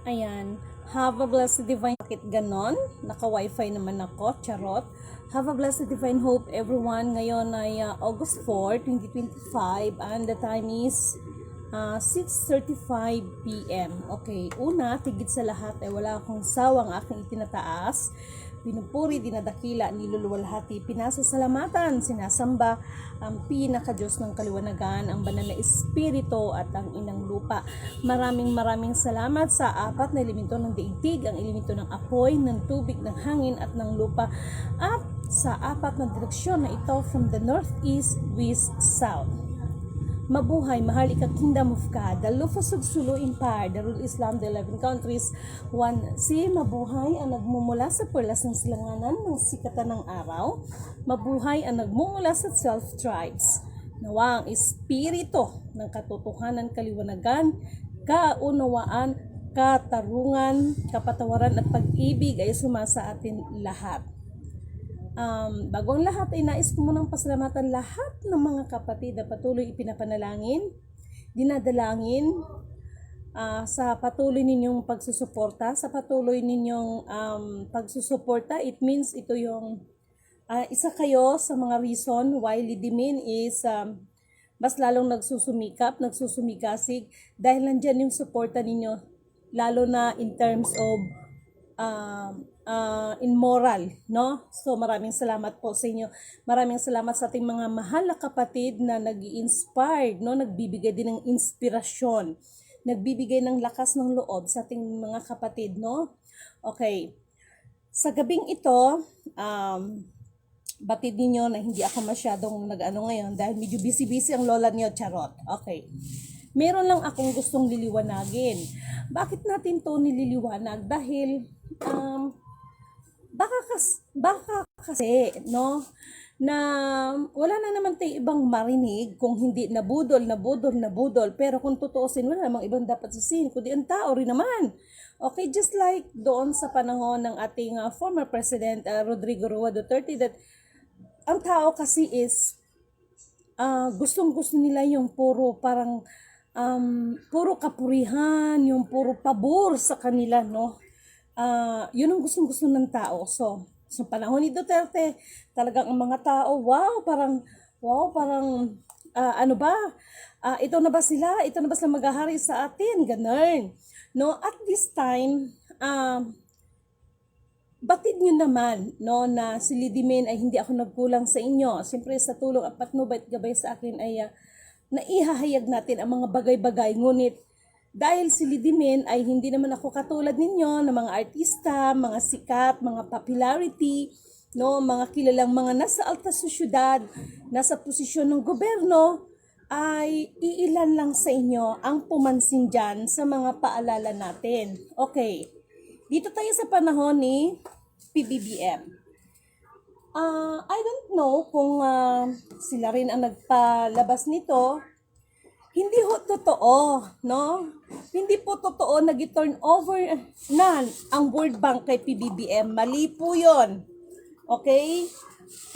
Ayan. Have a blessed divine. Bakit ganon? Naka-wifi naman ako. Charot. Have a blessed divine hope everyone. Ngayon ay August 4, 2025 and the time is 6:35 p.m. Okay, una, tigit sa lahat ay wala akong sawang aking itinataas. Pinupuri, dinadakila, niluluwalhati, pinasasalamatan, sinasamba ang pinaka-Diyos ng kaliwanagan, ang banal na espiritu at ang inang lupa. Maraming salamat sa apat na elemento ng daigdig, ang elemento ng apoy, ng tubig, ng hangin at ng lupa, at sa apat na direksyon na ito from the north, east, west, south. Mabuhay, mahal ika Kingdom of God, the Lufus of Sulu Empire, the Rule Islam, the 11 countries, 1 si mabuhay ang nagmumula sa perlas ng silanganan ng sikatan ng araw, mabuhay ang nagmumula sa 12 tribes. Nawa ang espiritu ng katotohanan, kaliwanagan, kaunawaan, katarungan, kapatawaran at pag-ibig ay sumasa atin lahat. Bago ang lahat ay nais ko munang pasalamatan lahat ng mga kapatid na patuloy ipinapanalangin, dinadalangin sa patuloy ninyong pagsusuporta, sa patuloy ninyong pagsusuporta. It means ito yung isa kayo sa mga reason why Lidimin is mas lalong nagsusumigasig dahil nandyan yung suporta ninyo, lalo na in terms of in moral, no? So maraming salamat po sa inyo. Maraming salamat sa ating mga mahal na kapatid na nag-i-inspired, no? Nagbibigay din ng inspirasyon, nagbibigay ng lakas ng loob sa ating mga kapatid, no? Okay. Sa gabing ito, batid ninyo na hindi ako masyadong nag-ano ngayon dahil medyo busy-busy ang lola niyo, charot. Okay. Meron lang akong gustong liliwanagin. Bakit natin to nililiwanag? Dahil baka kasi no na wala na naman tayong ibang marinig kung hindi nabudol, pero kung tutuusin wala namang ibang dapat sisihin kundi ang tao rin naman. Okay, just like doon sa panahon ng ating former President Rodrigo Roa Duterte, that ang tao kasi is gustong-gusto nila yung puro parang puro kapurihan, yung puro pabor sa kanila, no? Yun ang gustong-gusto ng tao. So, sa panahon ni Duterte, talagang ang mga tao, parang, ano ba? Ito na ba sila? Ito na ba sila maghahari sa atin? Ganun. No? At this time, batid nyo naman, no, na si Lidimin ay hindi ako nagkulang sa inyo. Siyempre, sa tulong at patnubay at gabay sa akin ay naihahayag natin ang mga bagay-bagay. Ngunit, dahil si Lidimin ay hindi naman ako katulad ninyo na mga artista, mga sikat, mga popularity, no, mga kilalang mga nasa alta sosyudad, nasa posisyon ng gobyerno, ay iilan lang sa inyo ang pumansin dyan sa mga paalala natin. Okay, dito tayo sa panahon ni PBBM. I don't know kung sila rin ang nagpalabas nito. Hindi ho totoo, no? Hindi po totoo na gi-turn over na ang World Bank kay PBBM. Mali po yun. Okay?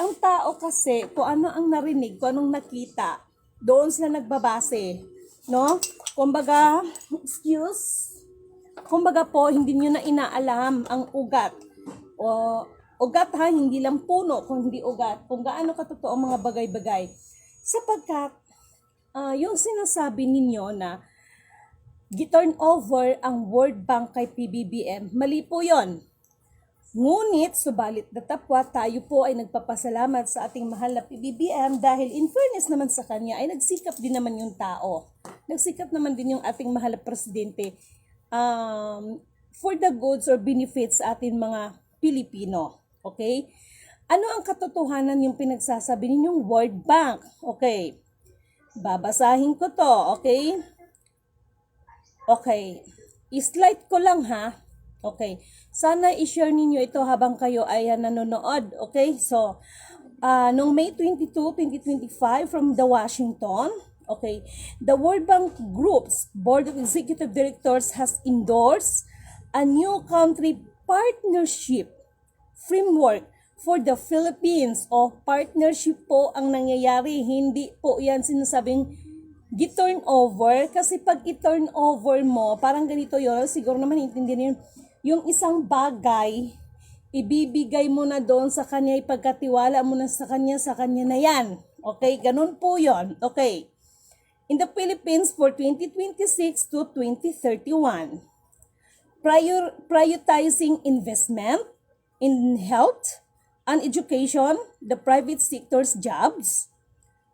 Ang tao kasi, kung ano ang narinig, kung anong nakita, doon sila nagbabase. No? Kumbaga po, hindi nyo na inaalam ang ugat. Ugat ha, hindi lang puno, kung hindi ugat. Kung gaano katotoo ang mga bagay-bagay. Sapagkat, yung sinasabi ninyo na gi-turn over ang World Bank kay PBBM, mali po yon. Ngunit, subalit datapwa, tayo po ay nagpapasalamat sa ating mahal na PBBM dahil in fairness naman sa kanya ay nagsikap din naman yung tao. Nagsikap naman din yung ating mahal na presidente for the goods or benefits sa ating mga Pilipino. Okay? Ano ang katotohanan yung pinagsasabi ninyong World Bank? Okay. Babasahin ko to, okay? Okay. I-slide ko lang ha. Okay. Sana i-share ninyo ito habang kayo ay nanonood. Okay? So, noong May 22, 2025 from the Washington, okay, the World Bank Group's Board of Executive Directors has endorsed a new country partnership framework for the Philippines. O partnership po ang nangyayari, hindi po yan sinasabing gi-turn over. Kasi pag i-turn over mo, parang ganito yun, siguro naman intindihan yun, yung isang bagay, ibibigay mo na doon sa kanya, ipagkatiwala mo na sa kanya na yan. Okay, ganun po yun. Okay. In the Philippines for 2026 to 2031, prioritizing investment in health and education, the private sector's jobs,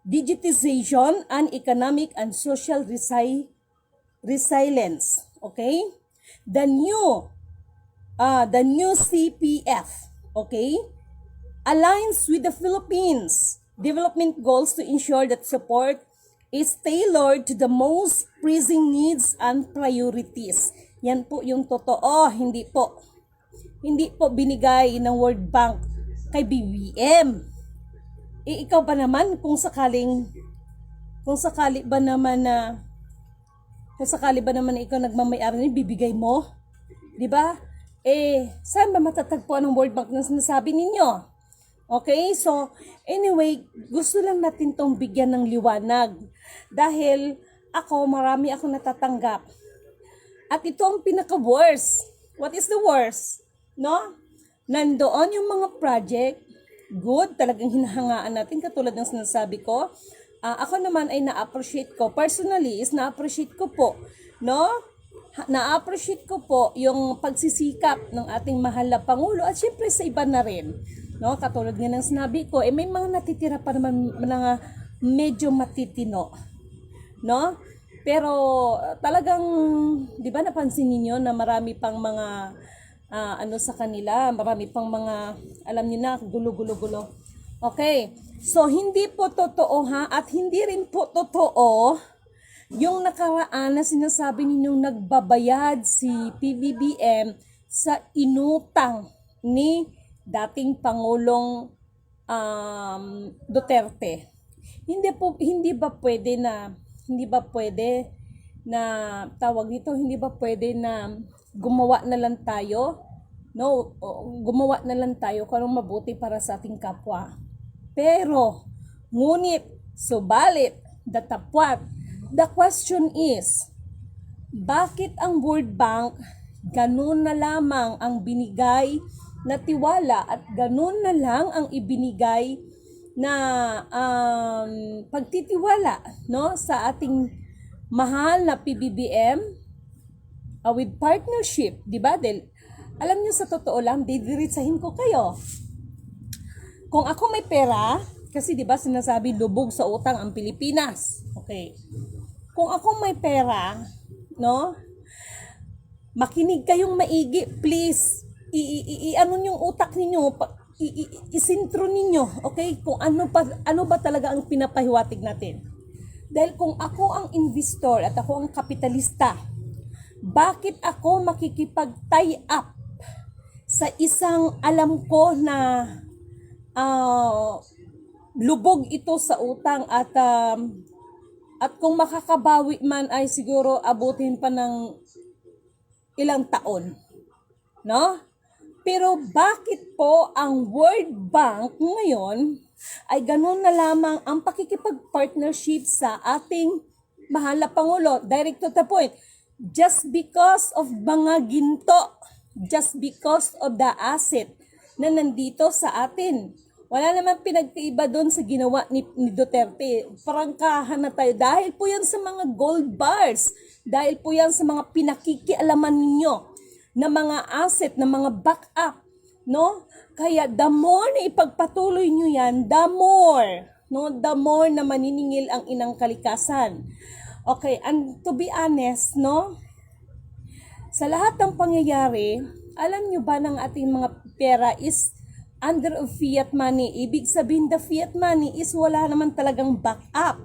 digitization, and economic and social resilience. Okay? The new CPF, okay, aligns with the Philippines development goals to ensure that support is tailored to the most pressing needs and priorities. Yan po yung totoo, hindi po binigay ng World Bank kay BBM. Ikaw ba naman kung sakali ba naman ikaw nagmamay-ari, bibigay mo? 'Di ba? Saan ba matatagpuan ng World Bank na sinasabi ninyo? Okay? So, anyway, gusto lang natin tong bigyan ng liwanag. Dahil marami akong natatanggap. At ito ang pinaka-worst. What is the worst? No? Nandoon yung mga project, good, talagang hinahangaan natin, katulad ng sinasabi ko. Ako naman ay na-appreciate ko. Personally, na-appreciate ko po. No? Na-appreciate ko po yung pagsisikap ng ating mahal na Pangulo at syempre sa iba na rin. No? Katulad nga ng sinabi ko, may mga natitira pa naman na medyo matitino. No? Pero talagang, di ba napansin niyo na marami pang mga sa kanila, marami pang mga, alam niyo na, gulo. Okay, so hindi po totoo at hindi rin po totoo yung nakaraan na sinasabi ninyong nagbabayad si PBBM sa inutang ni dating Pangulong Duterte. Hindi ba pwede na tawag dito, hindi ba pwede na gumawa na lang tayo? No, gumawa na lang tayo kung anong mabuti para sa ating kapwa. Pero, subalit, datapwat, the question is, bakit ang World Bank ganun na lamang ang binigay na tiwala at ganun na lang ang ibinigay na pagtitiwala, no, sa ating mahal na PBBM with partnership, di ba? Alam niyo, sa totoo lang, didiritsahin ko kayo. Kung ako may pera, kasi di ba sinasabi lubog sa utang ang Pilipinas. Okay. Kung ako may pera, no, makinig kayong maigi, please. Ano yung utak ninyo, isintro ninyo, okay? Kung ano ba talaga ang pinapahiwatig natin. Dahil kung ako ang investor at ako ang kapitalista, bakit ako makikipag-tie up sa isang alam ko na lubog ito sa utang at kung makakabawi man ay siguro abutin pa ng ilang taon, no? Pero bakit po ang World Bank ngayon ay ganun na lamang ang pakikipag-partnership sa ating mahal na Pangulo? Direct to the point. Just because of mga ginto, just because of the asset na nandito sa atin. Wala naman pinagkaiba doon sa ginawa ni Duterte. Prangkahan na tayo. Dahil po yan sa mga gold bars. Dahil po yan sa mga pinakikialaman ninyo na mga asset, na mga backup, no? Kaya the more na ipagpatuloy nyo yan, the more na maniningil ang inang kalikasan. Okay, and to be honest, no? Sa lahat ng pangyayari, alam nyo ba ng ating mga pera is under of fiat money? Ibig sabihin, the fiat money is wala naman talagang backup.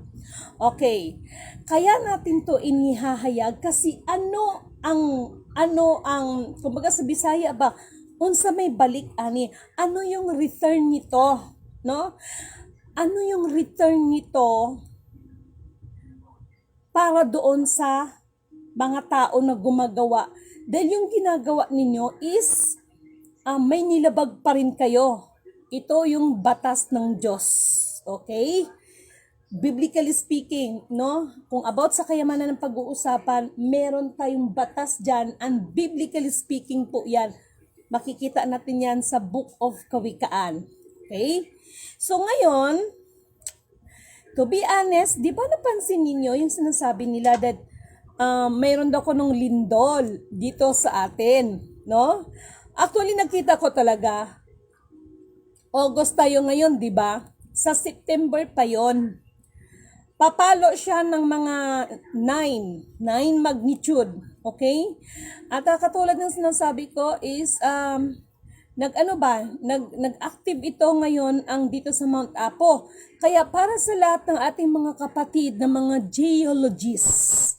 Okay, kaya natin to inihahayag kasi ano ang kumbaga sa Bisaya ba, unsa may balik ani, ano yung return nito, no? Ano yung return nito para doon sa mga tao na gumagawa? Dahil yung ginagawa ninyo is may nilabag pa rin kayo. Ito yung batas ng Diyos. Okay? biblically speaking, no? Kung about sa kayamanan ng pag-uusapan, meron tayong batas dyan, and biblically speaking po yan. Makikita natin yan sa Book of Kawikaan. Okay? So ngayon, to be honest, di ba napansin ninyo yung sinasabi nila that mayroon daw ko nung lindol dito sa atin, no? Actually, nakita ko talaga, August tayo ngayon, di ba? Sa September pa yon. Papalo siya ng mga 9 magnitude, okay? At katulad ng sinasabi ko is, nag-active ito ngayon ang dito sa Mount Apo. Kaya para sa lahat ng ating mga kapatid na mga geologists,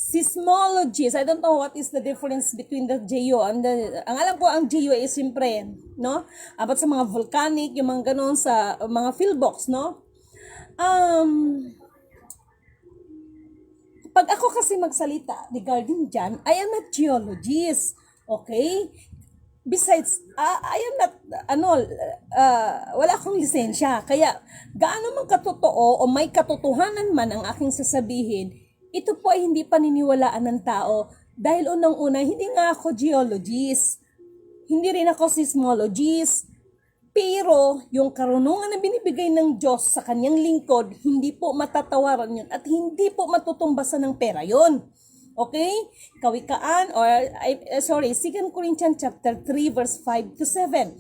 seismologists, I don't know what is the difference between the geo and ang alam ko ang geo is siyempre, no? About sa mga volcanic, yung mga ganon sa mga field box, no? Pag ako kasi magsalita regarding dyan, I am a geologist, okay? Besides, I am not, wala akong lisensya. Kaya, gaano man katotoo o may katotohanan man ang aking sasabihin, ito po ay hindi paniniwalaan ng tao. Dahil unang-una, hindi nga ako geologist. Hindi rin ako seismologist. Pero, yung karunungan na binibigay ng Diyos sa kanyang lingkod, hindi po matatawaran yun at hindi po matutumbasan ng pera yun. Okay? Kawikaan, 2 Corinthians chapter 3 verse 5 to 7.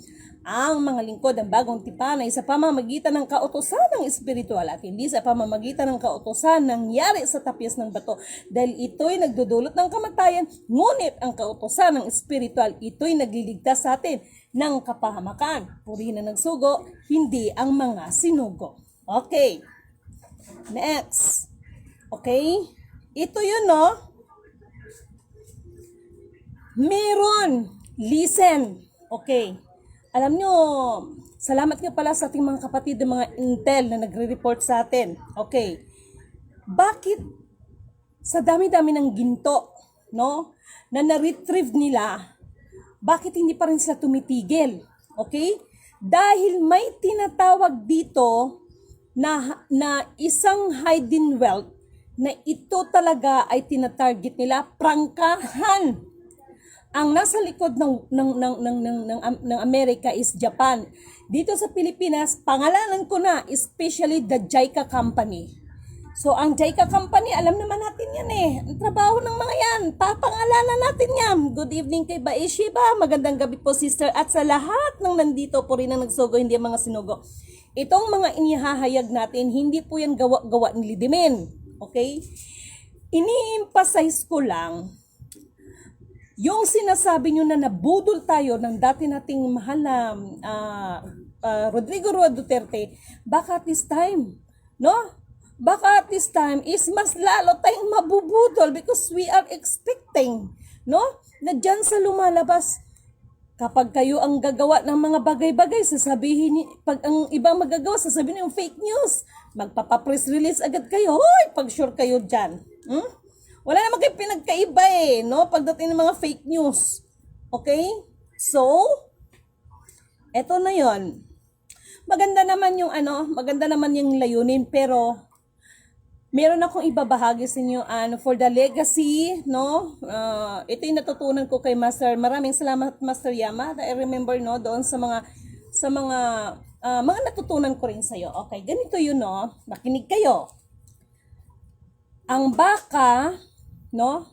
Ang mga lingkod ng bagong tipan ay sa pamamagitan ng kautusan ng espiritual at hindi sa pamamagitan ng kautusan nangyari sa tapyas ng bato. Dahil ito'y nagdudulot ng kamatayan, ngunit ang kautusan ng espiritual, ito'y nagliligtas sa atin ng kapahamakan. Puri na nagsugo, hindi ang mga sinugo. Okay. Next. Okay? Ito yun, no? Meron. Listen. Okay. Alam nyo, salamat nga pala sa ating mga kapatid ng mga intel na nagre-report sa atin. Okay. Bakit sa dami-dami ng ginto, no, na na-retrieve nila, bakit hindi pa rin sila tumitigil? Okay? Dahil may tinatawag dito na isang hidden wealth na ito talaga ay tinatarget nila, prangkahan. Ang nasa likod ng Amerika is Japan. Dito sa Pilipinas, pangalanan ko na, especially the JICA company. So, ang JICA company, alam naman natin yan eh. Ang trabaho ng mga yan, papangalanan natin yan. Good evening kay Baishi ba? Magandang gabi po, sister. At sa lahat ng nandito po rin ang nagsugo, hindi ang mga sinugo. Itong mga inihahayag natin, hindi po yan gawa ni Lidimen. Okay? Ini-emphasize ko lang, yung sinasabi nyo na nabudol tayo ng dati nating mahal na Rodrigo Roa Duterte, baka at this time, no? Baka at this time is mas lalo tayong mabubudol because we are expecting, no? Na dyan sa lumalabas, kapag kayo ang gagawa ng mga bagay-bagay, sasabihin, pag ang ibang magagawa, sasabihin yung fake news, magpapapress release agad kayo, hoy, pag sure kayo dyan. Wala naman kayo pinagkaiba eh, no? Pagdating ng mga fake news. Okay? So, eto na yon. Maganda naman yung layunin, pero meron akong ibabahagi sa inyo for the legacy, no? Ito yung natutunan ko kay Master. Maraming salamat, Master Yama. I remember, no, doon sa mga natutunan ko rin sa iyo. Okay, ganito yun, no? Nakinig kayo. Ang baka, no?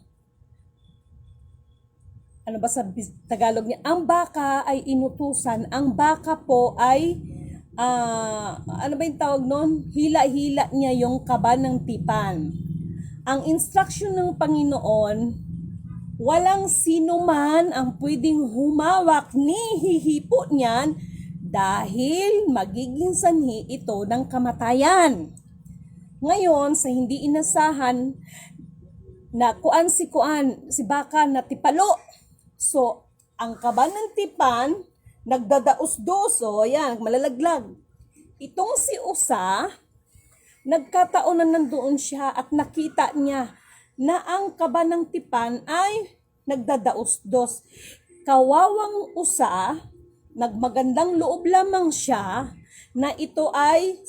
Ano ba sa Tagalog niya? Ang baka ay inutusan. Ang baka po ay ano ba yung tawag nun? Hila-hila niya yung kaba ng tipan. Ang instruction ng Panginoon, walang sino man ang pwedeng humawak ni hihipo niyan dahil magiging sanhi ito ng kamatayan. Ngayon, sa hindi inasahan, na si baka na tipalo. So, ang kaba ng tipan, nagdadaos-dos, yan, malalaglag. Itong si Usa, nagkataon na nandoon siya at nakita niya na ang kaba ng tipan ay nagdadaos-dos. Kawawang Usa, nagmagandang loob lamang siya, na ito ay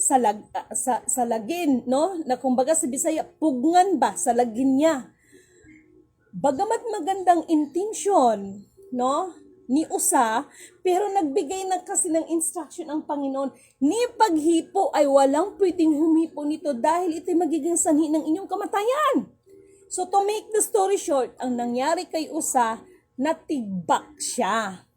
salagin, no? Na kumbaga sa Bisaya, pugngan ba, salagin niya. Bagamat magandang intention, no? Ni usa, pero nagbigay na kasi ng instruction ang Panginoon, ni paghipo ay walang pwedeng humipo nito dahil ito'y magiging sanhi ng inyong kamatayan. So to make the story short, ang nangyari kay usa, natigbak siya.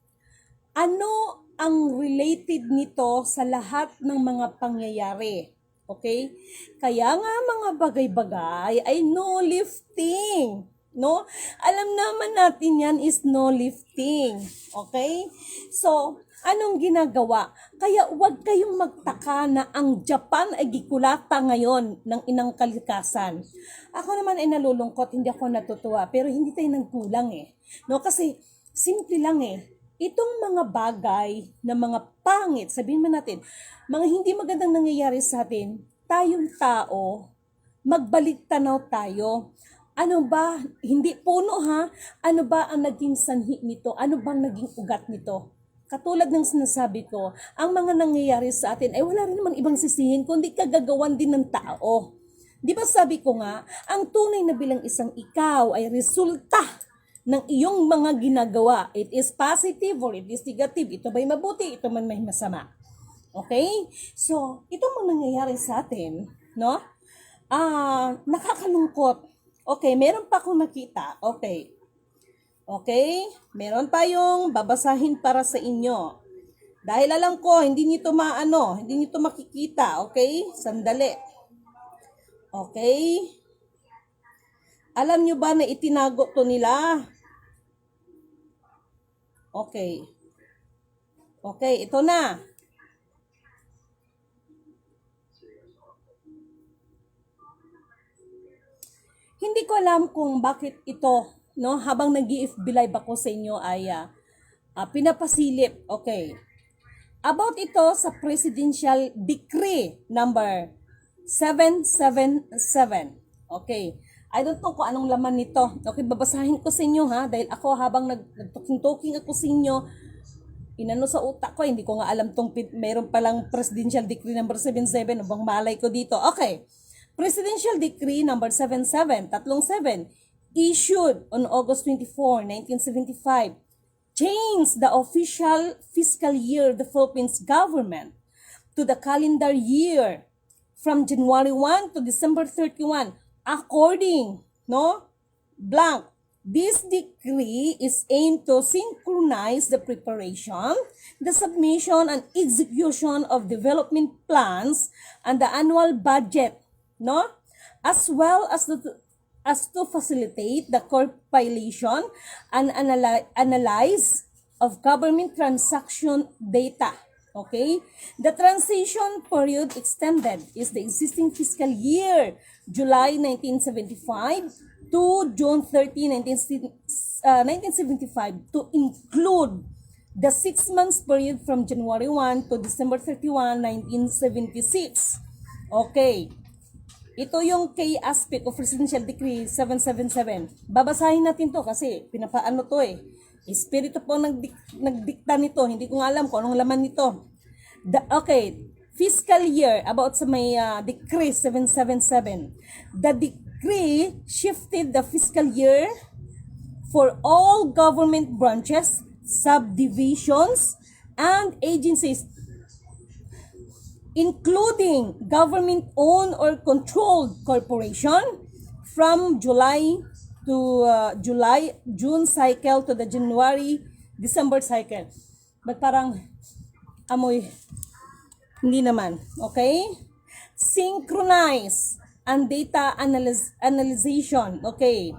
Ano ang related nito sa lahat ng mga pangyayari? Okay? Kaya nga mga bagay-bagay ay no lifting. No? Alam naman natin yan is no lifting. Okay? So, anong ginagawa? Kaya huwag kayong magtaka na ang Japan ay gikulata ngayon ng inang kalikasan. Ako naman ay nalulungkot, hindi ako natutuwa, pero hindi tayo nagkulang eh. No? Kasi, simple lang eh. Itong mga bagay na mga pangit, sabihin man natin, mga hindi magandang nangyayari sa atin, tayong tao, magbalik tanaw tayo. Ano ba, hindi puno ha, ano ba ang naging sanhi nito? Ano bang naging ugat nito? Katulad ng sinasabi ko, ang mga nangyayari sa atin ay wala rin naman ibang sisihin, kundi kagagawan din ng tao. Di ba sabi ko nga, ang tunay na bilang isang ikaw ay resulta ng iyong mga ginagawa. It is positive or it is negative. Ito ba'y mabuti? Ito man may masama. Okay? So, ito mga nangyayari sa atin, no? Nakakalungkot. Okay, meron pa akong nakita. Okay. Okay? Meron tayong babasahin para sa inyo. Dahil alam ko, hindi nyo ito makikita. Okay? Sandali. Okay? Alam nyo ba na itinago to nila? Okay. Okay, ito na. Hindi ko alam kung bakit ito, no, habang nag-i-FB live ako sa inyo ay pinapasilip. Okay. About ito sa Presidential Decree number 777. Okay. I don't know kung anong laman nito. Okay, babasahin ko sa inyo ha, dahil ako habang nag-talking ako sa inyo, inano sa utak ko, hindi ko nga alam tong meron palang Presidential Decree number 77, bang malay ko dito. Okay. Presidential Decree number 77, 7, issued on August 24, 1975, changed the official fiscal year of the Philippines government to the calendar year from January 1 to December 31, according, no, blank. This decree is aimed to synchronize the preparation, the submission, and execution of development plans and the annual budget, no, as well as to facilitate the compilation and analyze of government transaction data. Okay? The transition period extended is the existing fiscal year, July 1975 to June 30, 1975, to include the 6 months period from January 1 to December 31, 1976. Okay. Ito yung key aspect of Presidential Decree 777. Babasahin natin to kasi pinapaano to eh. Espiritu po nagdikta nito. Hindi ko nga alam kung anong laman nito. Okay, fiscal year, about sa may Decree 777. The decree shifted the fiscal year for all government branches, subdivisions, and agencies, including government-owned or controlled corporation, from June cycle to the January-December cycle. But parang amoy, hindi naman. Okay? Synchronize and data analyzation. Okay.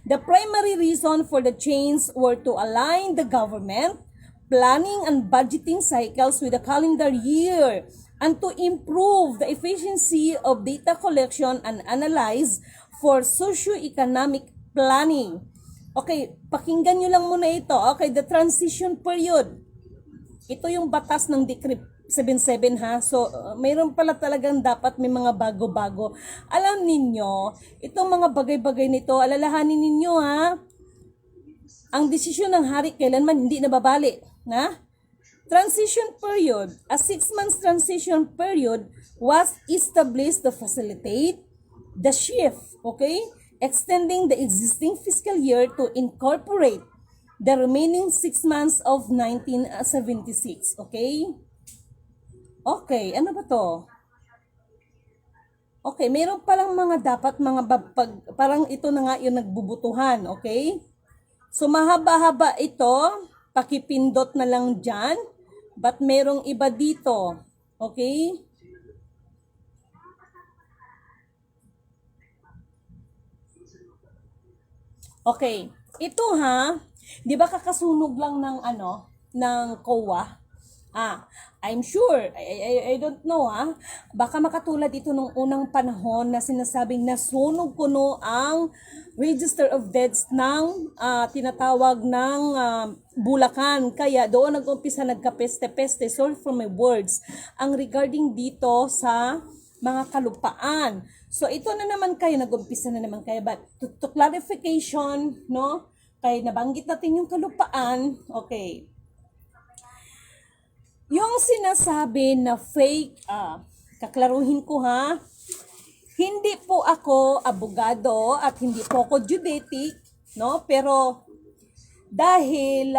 The primary reason for the change were to align the government planning and budgeting cycles with the calendar year, and to improve the efficiency of data collection and analyze for socio-economic planning. Okay, pakinggan nyo lang muna ito. Okay, the transition period. Ito yung batas ng Decree 77 ha. So, mayroon pala talagang dapat may mga bago-bago. Alam ninyo, itong mga bagay-bagay nito, alalahanin ninyo ha, ang desisyon ng hari kailanman hindi nababali. Na? transition period. A 6 months transition period was established to facilitate the shift, okay? Extending the existing fiscal year to incorporate the remaining 6 months of 1976, okay? Okay, ano ba to? Okay, meron palang mga dapat mga parang ito na nga yung nagbubutuhan, okay? So mahaba-haba ito, pakipindot na lang dyan, but merong iba dito, okay? Okay, ito ha, di ba kakasunog lang ng ng COA? I'm sure, I don't know baka makatulad ito nung unang panahon na sinasabing nasunog kuno ang Register of Deaths ng tinatawag ng Bulacan. Kaya doon nag-umpisa nagkapeste-peste, sorry for my words, ang regarding dito sa mga kalupaan. So ito na naman kayo, nag-umpisa na naman kayo. But to clarification, no, kaya nabanggit natin yung kalupaan, okay. Yung sinasabi na fake, kaklaruhin ko hindi po ako abogado at hindi po ako judicial, no? Pero dahil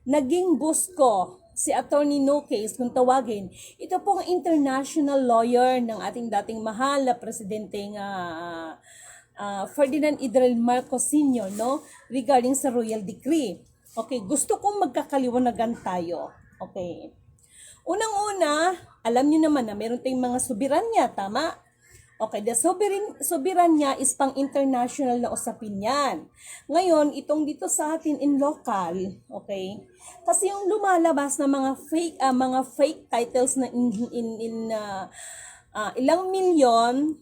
naging boss ko si Attorney No Case, kung tawagin, ito pong international lawyer ng ating dating mahal na presidenteng Ferdinand Idril Marcos Sr., no? Regarding sa Royal Decree. Okay, gusto kong magkakaliwanagan tayo. Okay. Unang-una, alam niyo naman na meron tayong mga soberanya, tama? Okay, the soberanya is pang international na usapin yan. Ngayon, itong dito sa atin in local, okay? Kasi yung lumalabas na mga fake titles na ilang milyon,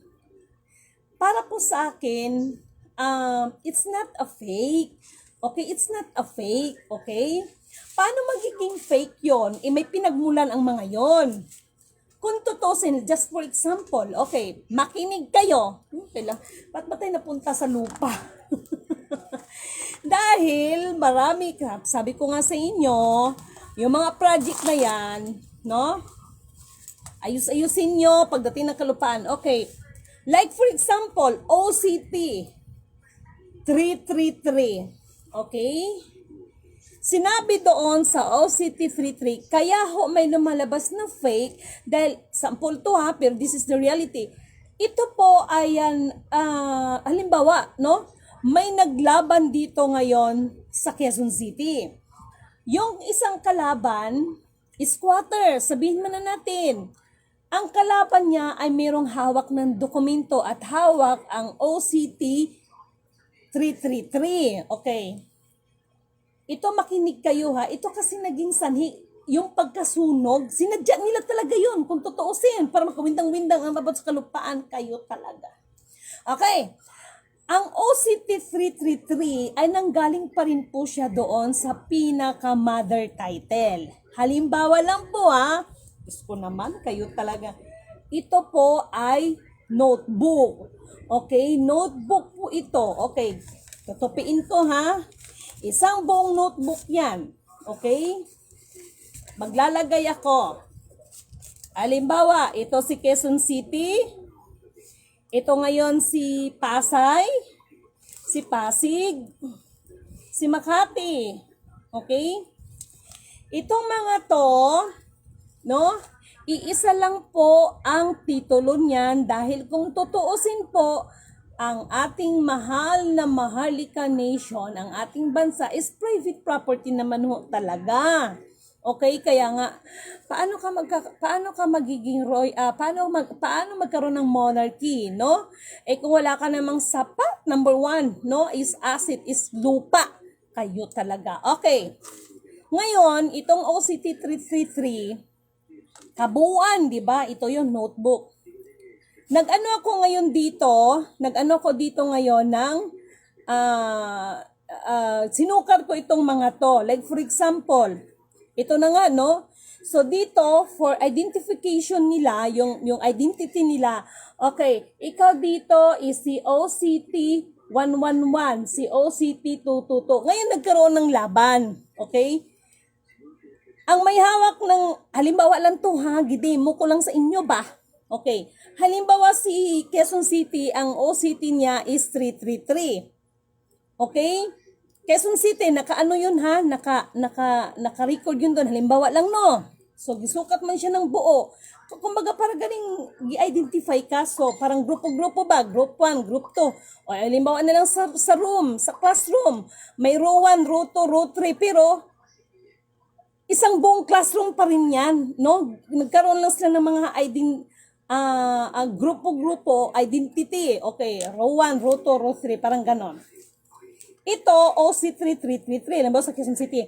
para po sa akin, it's not a fake. Okay, it's not a fake, okay? Paano magiging fake yon? May pinagmulan ang mga yon. Kung tutusin, just for example, okay, makinig kayo. Okay lang, ba't ba tayo napunta sa lupa? Dahil marami ka, sabi ko nga sa inyo, yung mga project na yan, no? Ayus-ayusin nyo pagdating ng kalupaan. Okay, like for example, OCT 333. Okay? Sinabi doon sa OCT 33, kaya may lumalabas na fake dahil sample to pero this is the reality. Ito po ay halimbawa, no? May naglaban dito ngayon sa Quezon City. Yung isang kalaban, squatter, sabihin man na natin. Ang kalaban niya ay mayroong hawak ng dokumento at hawak ang OCT 333. Okay. Ito makinig kayo ito kasi naging sanhi. Yung pagkasunog, sinadya nila talaga yun. Kung tutuusin, para makawindang-windang ang mabot sa kalupaan, kayo talaga. Okay. Ang OCT 333 ay nanggaling pa rin po siya doon sa pinaka-mother title. Halimbawa lang po Diyos ko naman, kayo talaga. Ito po ay notebook. Okay, notebook po ito. Okay, tutupiin ko Isang buong notebook yan. Okay? Maglalagay ako. Halimbawa, ito si Quezon City. Ito ngayon si Pasay. Si Pasig. Si Makati. Okay? Itong mga to, no? Iisa lang po ang titulo niyan dahil kung tutuusin po, ang ating mahal na Maharlika Nation, ang ating bansa is private property naman talaga. Okay, kaya nga paano ka magiging paano magkaroon ng monarchy, no? Kung wala ka namang sapat, number one, no, is asset, is lupa. Kayo talaga. Okay. Ngayon, itong OCT 333 kabuuan, 'di ba? Ito 'yung notebook. Nag-ano ako dito ngayon ng sinukar ko itong mga to. Like for example, ito na nga, no? So dito, for identification nila, yung identity nila, okay, ikaw dito is si OCT 111, si OCT 222. Ngayon nagkaroon ng laban, okay? Ang may hawak ng, halimbawa lang to ha, gidemo ko lang sa inyo ba? Okay. Halimbawa si Quezon City, ang OCT niya is 333. Okay? Quezon City, naka-ano yun ha? Naka-record yun doon. Halimbawa lang no. So, gisukat man siya ng buo. So, kumbaga para galing i-identify ka. So, parang grupo-grupo ba? Group 1, Group 2. O, halimbawa na lang sa room, sa classroom. May row 1, row 2, row 3. Pero, isang buong classroom pa rin yan. No? Nagkaroon lang sila ng mga grupo-grupo, identity. Okay, row 1, row 2, row 3. Parang ganon. Ito, OC3333, halimbawa sa Quezon City.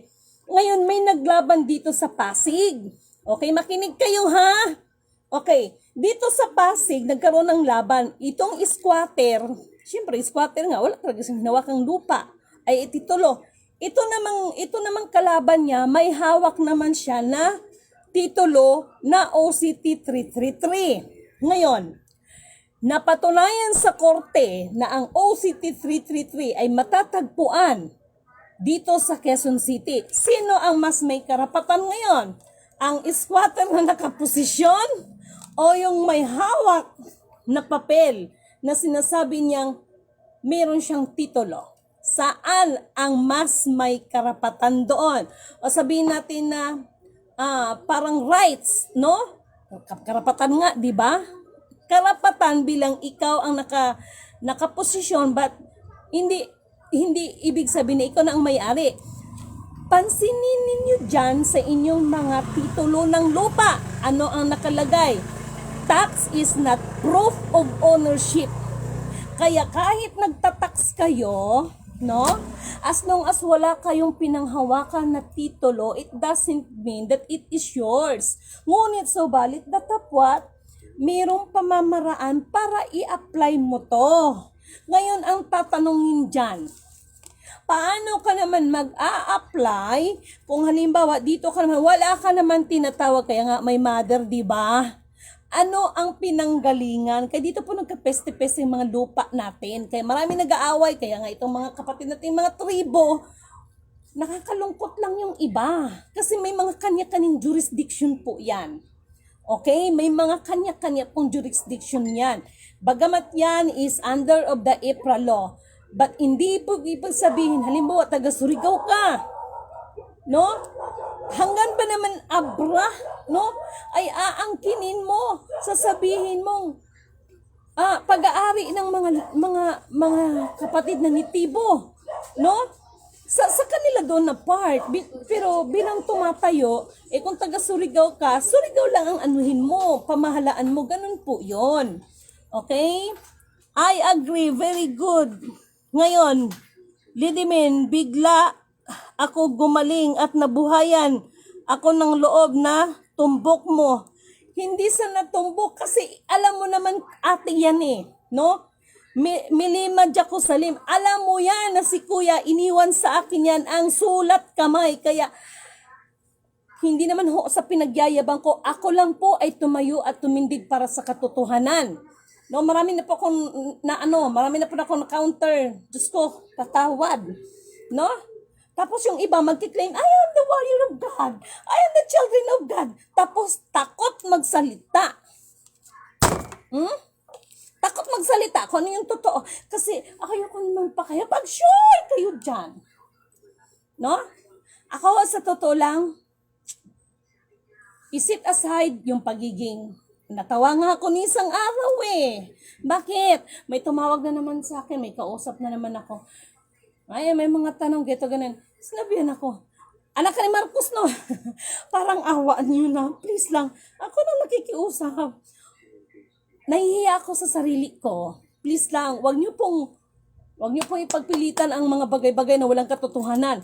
Ngayon, may naglaban dito sa Pasig. Okay, makinig kayo ha. Okay, dito sa Pasig, nagkaroon ng laban. Itong squatter, siyempre, squatter nga, wala talaga siyang hinawakang lupa. Ay titulo. Ito namang kalaban niya, may hawak naman siya na titulo na OCT 333. Ngayon, napatunayan sa korte na ang OCT 333 ay matatagpuan dito sa Quezon City. Sino ang mas may karapatan ngayon? Ang squatter na nakaposisyon o yung may hawak na papel na sinasabi niyang meron siyang titulo? Saan ang mas may karapatan doon? O sabihin natin na parang rights, no? Karapatan nga, di ba? Karapatan bilang ikaw ang nakaposisyon, but hindi ibig sabihin na ikaw na ang may-ari. Pansinin ninyo dyan sa inyong mga titulo ng lupa. Ano ang nakalagay? Tax is not proof of ownership. Kaya kahit nagtatax kayo, no? As long as wala kayong pinanghawakan na titulo, it doesn't mean that it is yours. Ngunit subalit datapwat, mayroong pamamaraan para i-apply mo to. Ngayon, ang tatanungin dyan, paano ka naman mag-a-apply kung halimbawa dito ka naman, wala ka naman tinatawag, kaya nga may mother, di ba? Ano ang pinanggalingan? Kaya dito po nagka-peste-peste yung mga lupa natin. Kaya marami nag-aaway, kaya nga itong mga kapatid natin, mga tribo, nakakalungkot lang yung iba. Kasi may mga kanya-kanyang jurisdiction po yan. Okay? May mga kanya-kanya pong jurisdiction yan. Bagamat yan is under of the EPRA law. But hindi po ibig sabihin, halimbawa, taga Surigao ka. No? Hanggang ba naman abra, no? Ay aangkinin mo, sasabihin mong pag-aari ng mga kapatid na nitibo, no? Sa kanila doon na part, pero bilang tumatayo, kung taga Surigao ka, Surigao lang ang anuhin mo, pamahalaan mo, ganun po yon. Okay? I agree, very good. Ngayon, Lidimin, bigla ako gumaling at nabuhayan ako ng loob na tumbok mo. Hindi sa natumbok kasi alam mo naman ate yan no? Milima Jaco Salim, alam mo yan na si kuya, iniwan sa akin yan ang sulat kamay. Kaya, hindi naman ho sa pinagyayabang ko, ako lang po ay tumayo at tumindig para sa katotohanan. No, marami na po akong na-counter. Diyos ko, tatawad. No? Tapos yung iba magkiklaim, I am the warrior of God. I am the children of God. Tapos takot magsalita. Takot magsalita kung ano yung totoo. Kasi ayoko naman pa kayo. Pag-sure kayo dyan. No? Ako sa totoo lang, isit aside yung pagiging, natawa nga ako ni isang araw Bakit? May tumawag na naman sa akin, may kausap na naman ako. Ay, may mga tanong, geto ganun. Sinabihan ako, anak ka ni Marcos, no? Parang awaan nyo na, please lang. Ako na nakikiusap. Nahihiya ako sa sarili ko. Please lang, wag niyo pong ipagpilitan ang mga bagay-bagay na walang katotohanan.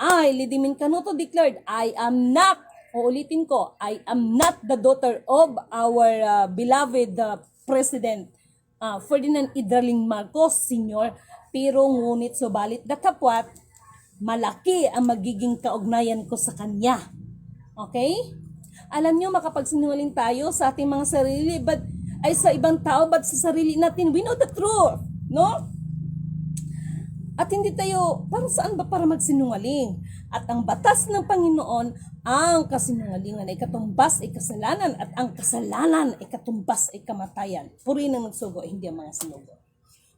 I, Lidimin Canuto declared, I am not, uulitin ko, I am not the daughter of our beloved President Ferdinand Idraling Marcos Sr. Pero ngunit subalit datapwat, malaki ang magiging kaugnayan ko sa kanya. Okay? Alam niyo, makapagsinungaling tayo sa ating mga sarili, but ay sa ibang tao, but sa sarili natin, we know the truth. No? At hindi tayo, para saan ba para magsinungaling? At ang batas ng Panginoon, ang kasinungalingan ay katumbas ay kasalanan at ang kasalanan ay katumbas ay kamatayan. Purihin ang nagsugo, hindi ang mga sinugo.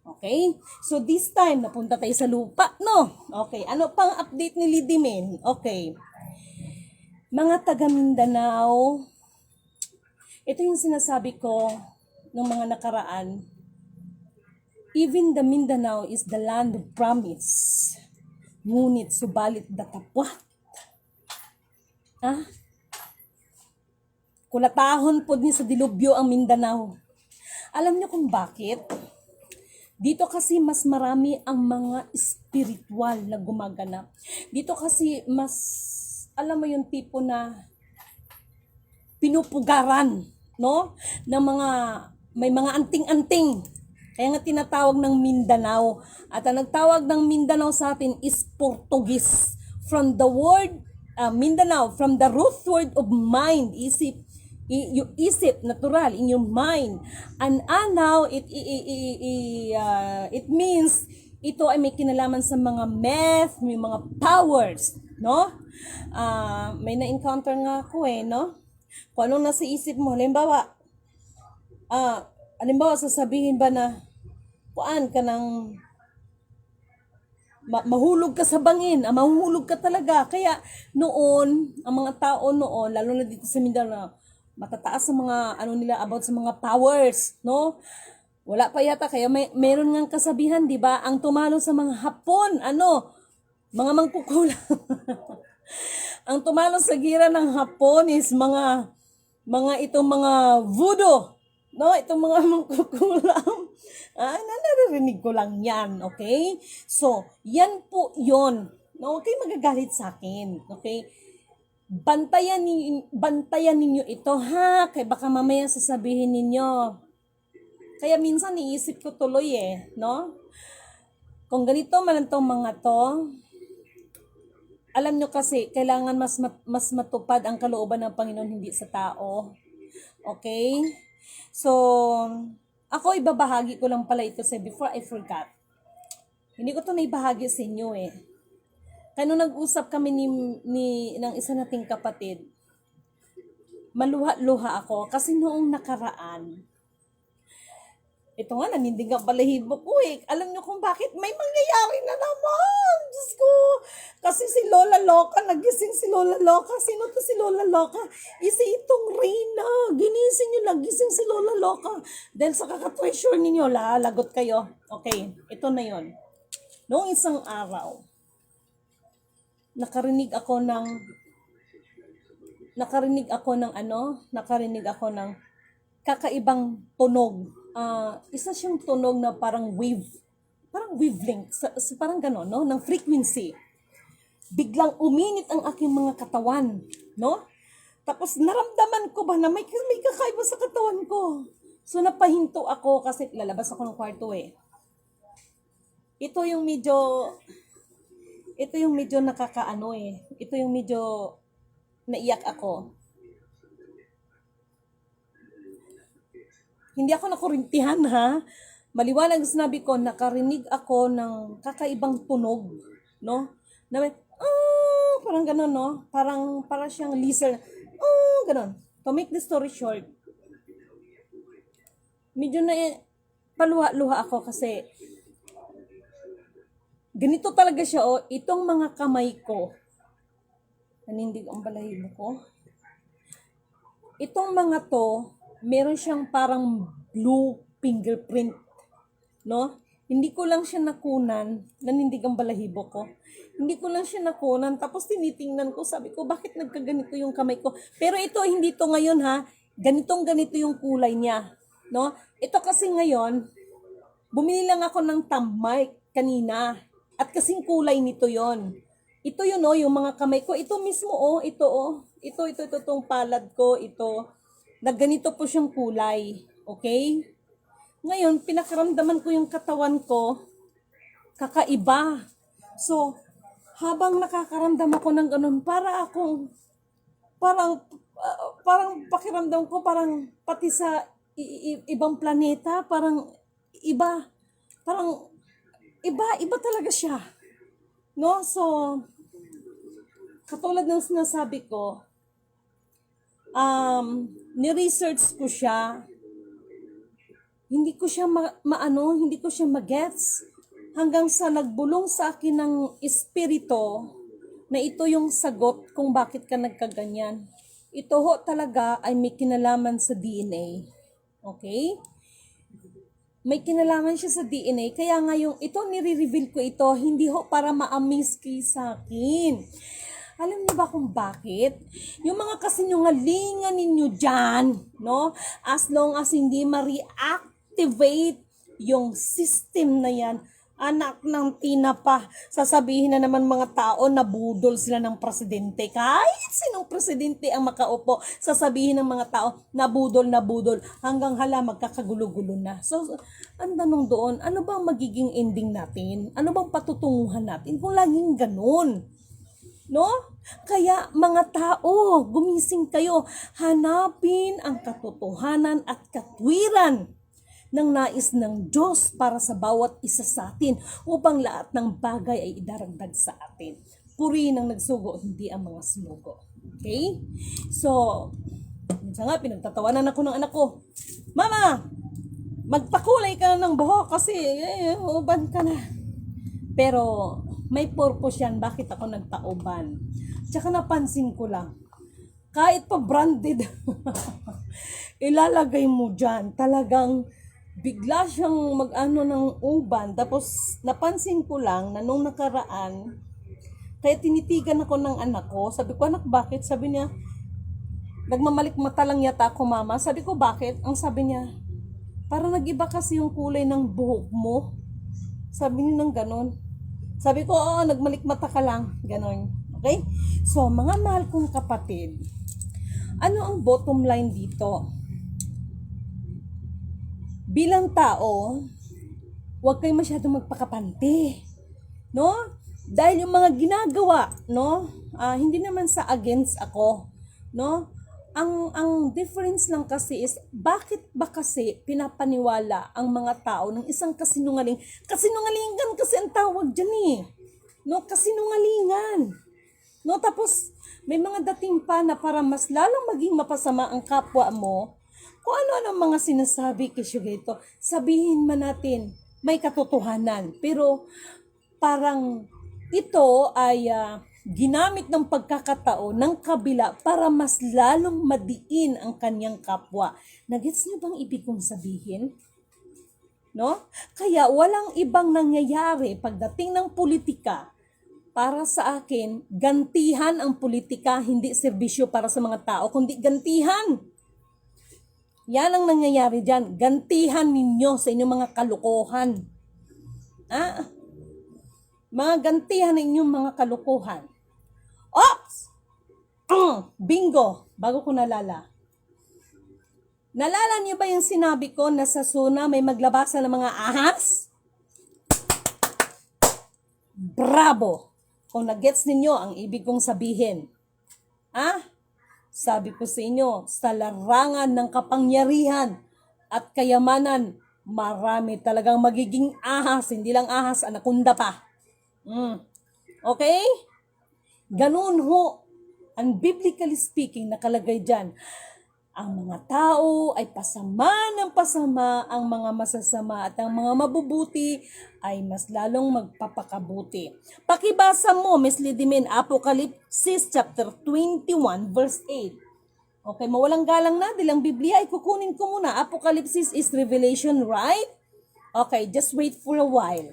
Okay? So this time, napunta tayo sa lupa, no? Okay, ano pang update ni Lidimin? Okay. Mga taga Mindanao, ito yung sinasabi ko ng mga nakaraan. Even the Mindanao is the land of promise. Ngunit subalit datapwat. Kulatahon po ni sa dilubyo ang Mindanao. Alam niyo kung bakit? Dito kasi mas marami ang mga spiritual na gumaganap. Dito kasi mas, alam mo yung tipo na pinupugaran, no? Ng mga, may mga anting-anting. Kaya nga tinatawag ng Mindanao. At ang nagtawag ng Mindanao sa atin is Portuguese. From the word Mindanao, from the root word of mind, isip, yung isip, natural, in your mind. And now, it means, ito ay may kinalaman sa mga math, may mga powers, no? May na-encounter nga ako no? Kung anong nasa isip mo, halimbawa sasabihin ba na, kuan ka ng mahulog ka sa bangin, mahuhulog ka talaga. Kaya noon, ang mga tao noon, lalo na dito sa Mindanao, matataas sa mga ano nila about sa mga powers, no? Wala pa yata kaya meron ngang kasabihan, 'di ba? Ang tumalo sa mga Hapon, mga mangkukulam. Ang tumalo sa gira ng Hapon is itong mga voodoo, no? Itong mga mangkukulam. Naririnig ko lang yan, okay? So, yan po yon. No, okay, magagalit sa akin, okay? Bantayan ninyo ito, ha? Kaya baka mamaya sasabihin ninyo. Kaya minsan iisip ko tuloy no? Kung ganito man itong mga to, alam nyo kasi, kailangan mas matupad ang kalooban ng Panginoon, hindi sa tao. Okay? So, ako ibabahagi ko lang pala ito before I forgot. Hindi ko to naibahagi sa inyo Kaya nung nag-usap kami ng isa nating kapatid, maluha-luha ako kasi noong nakaraan, ito nga, nanindig ang balahibo ko Alam nyo kung bakit? May mangyayari na naman! Diyos ko! Kasi si Lola Loca, nagising si Lola Loca. Sino to si Lola Loca? Isi itong Reyna. Ginising nyo, nagising si Lola Loca. Dahil sa kakatreasure ninyo, lagot kayo. Okay, ito na yon. Noong isang araw, nakarinig ako ng kakaibang tunog. Isa siyang tunog na parang wavelength, parang gano'n, no? Ng frequency. Biglang uminit ang aking mga katawan, no? Tapos naramdaman ko ba na may kakaiba sa katawan ko. So napahinto ako kasi lalabas ako ng kwarto Ito yung medyo nakakaano Ito yung medyo naiyak ako. Hindi ako nakurintihan Maliwanag sinabi ko, nakarinig ako ng kakaibang tunog, no? Na may, parang gano'n, no? Parang siyang lizard. Gano'n. To make the story short, medyo na paluha-luha ako kasi ganito talaga siya, itong mga kamay ko. Nanindig ang balahibo ko. Itong mga to, meron siyang parang blue fingerprint, no? Hindi ko lang siya nakunan, nanindig ang balahibo ko. Hindi ko lang siya nakunan, tapos tinitingnan ko, sabi ko, bakit nagkaganito yung kamay ko? Pero ito, hindi to ngayon ganito yung kulay niya, no? Ito kasi ngayon, bumili lang ako ng thumb mic kanina, at kasing kulay nito yon. Ito yun yung mga kamay ko, ito mismo ito itong palad ko, ito, nagganito po siyang kulay, okay? Ngayon, pinakaramdaman ko yung katawan ko, kakaiba. So, habang nakakaramdam ako ng ganun, parang pakiramdam ko, parang pati sa ibang planeta, parang iba, parang iba talaga siya. No? So, katulad ng sinasabi ko, ni-research ko siya, hindi ko siya hindi ko siya magets hanggang sa nagbulong sa akin ng espiritu na ito yung sagot kung bakit ka nagkaganyan. Ito ho talaga ay may kinalaman sa DNA. Okay? May kinalaman siya sa DNA, kaya ngayong ito nire-reveal ko ito, hindi ho para ma-amaze kayo sa akin. Alam niyo ba kung bakit? Yung mga kasinungalingan ninyo dyan, no? As long as hindi ma-reactivate yung system na yan, anak ng tinapa, sasabihin na naman mga tao na budol sila ng presidente. Kahit sinong presidente ang makaupo, sasabihin ng mga tao na budol, hanggang hala magkakagulo-gulo na. So, ang tanong doon, ano bang magiging ending natin? Ano bang patutunguhan natin kung laging ganun? No? Kaya mga tao, gumising kayo, hanapin ang katotohanan at katwiran ng nais ng Diyos para sa bawat isa sa atin upang lahat ng bagay ay idaragdag sa atin. Purihin ang nagsugo, hindi ang mga sumugo. Okay? So, minsan nga, pinagtatawanan ako ng anak ko. Mama, magpakulay ka na ng buhok kasi uban ka na. Pero, may purpose yan. Bakit ako nagtauban? Tsaka napansin ko lang, kahit pa branded, ilalagay mo dyan, talagang bigla siyang mag-ano ng uban. Tapos, napansin ko lang na nung nakaraan, kaya tinitigan ako ng anak ko. Sabi ko, anak, bakit? Sabi niya, nagmamalik mata lang yata ako, mama. Sabi ko, bakit? Ang sabi niya, parang nag-iba kasi yung kulay ng buhok mo. Sabi niya ng ganon. Sabi ko, oo, nagmalik mata ka lang. Ganon. Okay? So, mga mahal kong kapatid, ano ang bottom line dito? Bilang tao, huwag kayo masyadong magpakapante. No? Dahil yung mga ginagawa, no? Hindi naman sa against ako, no? Ang difference lang kasi is, bakit ba kasi pinapaniwala ang mga tao ng isang kasinungaling? Kasinungalingan kasi ang tawag dyan eh. No? Kasinungalingan. No? Tapos, may mga dating pa na para mas lalong maging mapasama ang kapwa mo, kung ano-ano mga sinasabi kay Shugeto, sabihin man natin, may katotohanan. Pero parang ito ay ginamit ng pagkakatao ng kabila para mas lalong madiin ang kanyang kapwa. Nagets niyo bang ibig kong sabihin? No? Kaya walang ibang nangyayari pagdating ng politika. Para sa akin, gantihan ang politika, hindi serbisyo para sa mga tao, kundi gantihan. Yan ang nangyayari dyan. Gantihan ninyo sa inyong mga kalukuhan. Mga gantihan ninyong mga kalukuhan. Ops! Bingo! Bago ko nalala. Nalala niyo ba yung sinabi ko na sa Suna may maglabasan ng mga ahas? Bravo! Kung nagets ninyo ang ibig kong sabihin. Sabi ko sa inyo, sa larangan ng kapangyarihan at kayamanan, marami talagang magiging ahas, hindi lang ahas, anaconda pa. Okay? Ganun ho, ang biblically speaking, nakalagay dyan, ang mga tao ay pasama ng pasama, ang mga masasama at ang mga mabubuti ay mas lalong magpapakabuti. Pakibasa mo, Miss Lidimin, Apocalypse chapter 21 verse 8. Okay, mawalang galang na, dilang Biblia, ikukunin ko muna. Apocalypse is revelation, right? Okay, just wait for a while.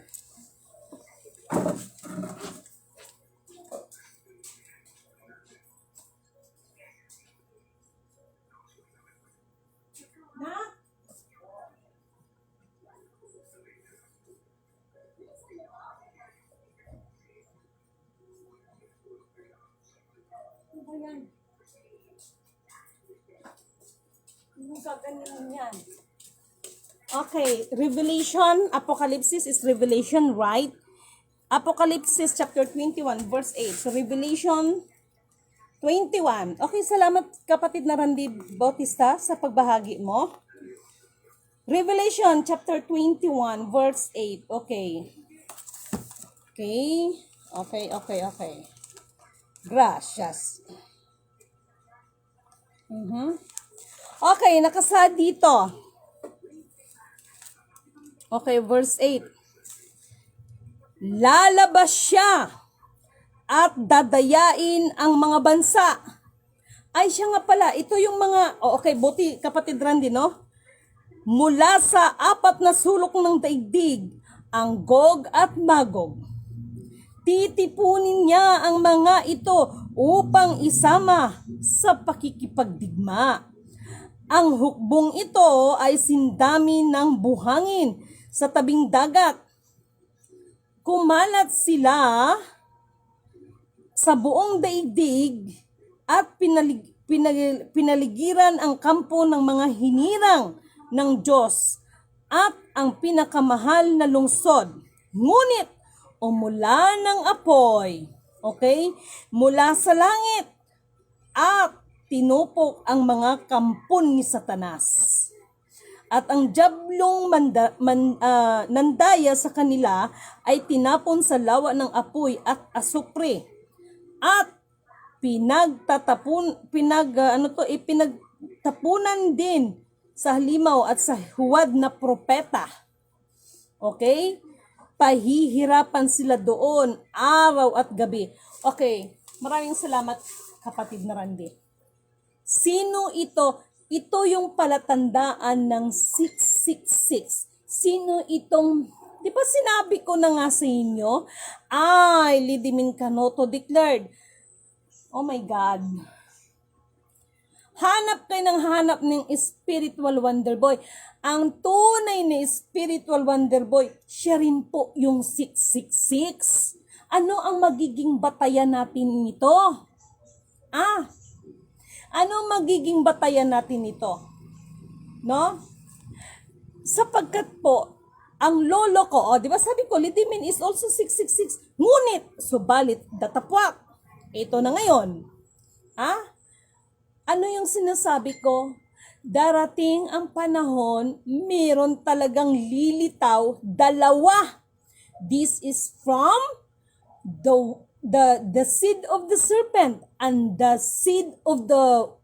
Ayan. Yung gaganyan yan. Okay, Revelation, Apocalypse is revelation, right? Apocalypse chapter 21 verse 8. So Revelation 21. Okay, salamat kapatid na Randy Bautista sa pagbahagi mo. Revelation chapter 21 verse 8. Okay. Okay. Okay. Gracias. Okay, nakasa dito. Okay, verse 8. Lalabas siya at dadayain ang mga bansa. Ay, siya nga pala. Ito yung mga, okay, buti kapatid Randy, no? Mula sa 4 na sulok ng daigdig, ang Gog at Magog. Titipunin niya ang mga ito upang isama sa pakikipagdigma. Ang hukbong ito ay sindami ng buhangin sa tabing dagat. Kumalat sila sa buong daigdig at pinaligiran ang kampo ng mga hinirang ng Diyos at ang pinakamahal na lungsod. Ngunit umula ng apoy, okay, mula sa langit at tinupok ang mga kampon ni Satanas. At ang diablong nandaya sa kanila ay tinapon sa lawa ng apoy at asupre at pinagtapunan din sa halimaw at sa huwad na propeta. Okay? Pahihirapan sila doon araw at gabi. Okay, maraming salamat kapatid na Randy. Sino ito? Ito yung palatandaan ng 666. Sino itong, di ba sinabi ko na nga sa inyo? Ay, Lidimin Canoto declared. Oh my God. Hanap kayo ng spiritual wonder boy. Ang tunay na spiritual wonder boy, siya rin po yung 666. Ano ang magiging batayan natin nito? Ano magiging batayan natin ito? No? Sapagkat po, ang lolo ko, di ba sabi ko, Lidimin is also 666. Ngunit, subalit, datapwak. Ito na ngayon. Ano yung sinasabi ko? Darating ang panahon, meron talagang lilitaw, dalawa. This is from the seed of the serpent and the seed of the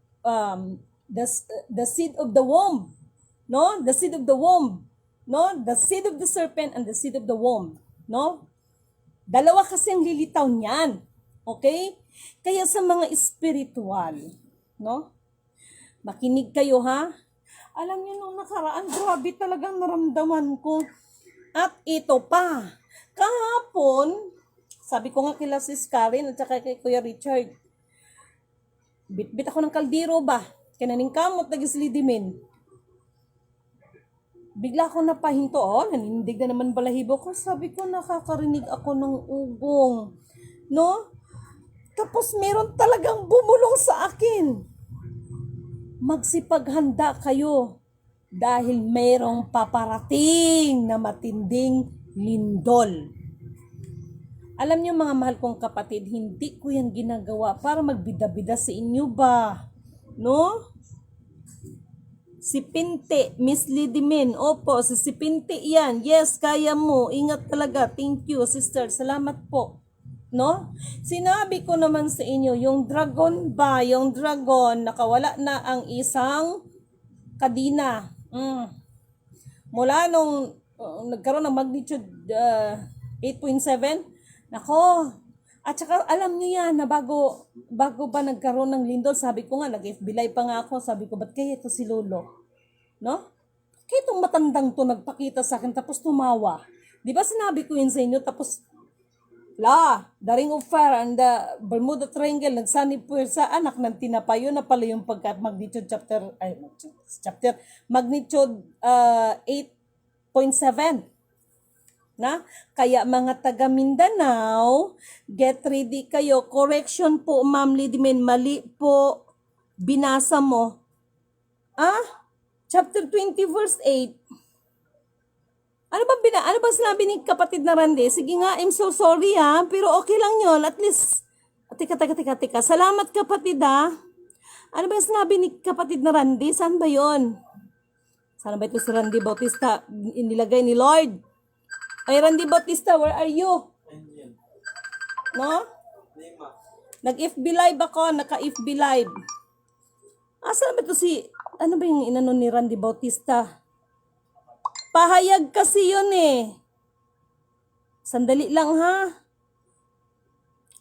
seed of the womb. No? The seed of the womb. No? The seed of the serpent and the seed of the womb. No? Dalawa kasi ang lilitaw niyan. Okay? Kaya sa mga spiritual, no? Makinig kayo ha. Alam niyo nung nakaraan, grabe talagang naramdaman ko. At ito pa. Kahapon, sabi ko nga kila Sis Karen at saka kay Kuya Richard, bit-bit ako ng kaldero ba? Kinaning kamot nagislidimin. Bigla ako napahinto, nanindig na naman balahibo ko. Sabi ko, nakakarinig ako ng ugong. No? Tapos meron talagang bumulong sa akin. Magsipaghanda kayo dahil mayroong paparating na matinding lindol. Alam niyo mga mahal kong kapatid, hindi ko yan ginagawa para magbida-bida sa inyo ba? No? Si Pinte, Miss Lidimin. Opo, si Pinte yan. Yes, kaya mo. Ingat talaga. Thank you, sister. Salamat po. No? Sinabi ko naman sa inyo, yung dragon ba, yung dragon, nakawala na ang isang kadina. Mula nung nagkaroon ng magnitude 8.7, nako, at saka alam niyo yan na bago ba nagkaroon ng lindol, sabi ko nga, nag-FB live pa nga ako, sabi ko, ba't kaya ito si Lolo? No? Kaya itong matandang to nagpakita sa akin, tapos tumawa. Di ba sinabi ko yun sa inyo, tapos the Ring of Fire and the Bermuda Triangle, nagsanib po sa anak ng tinapayo na pala yung pagka-magnitude magnitude 8.7. Na? Kaya mga taga Mindanao, get ready kayo. Correction po, Ma'am Lidimin, mali po binasa mo. Chapter 20 verse 8. Ano ba sinabi ni kapatid na Randy? Sige nga, I'm so sorry ha, pero okay lang yun. At least, tika. Salamat kapatid ha. Ano ba sinabi ni kapatid na Randy? Saan ba yun? Saan ba ito si Randy Bautista? Inilagay ni Lord. Ay, Randy Bautista, where are you? No? Nag-FB live ako, naka-FB live. Asa ba ito si, ano ba yung inano ni Randy Bautista? Pahayag kasi yun eh. Sandali lang ha.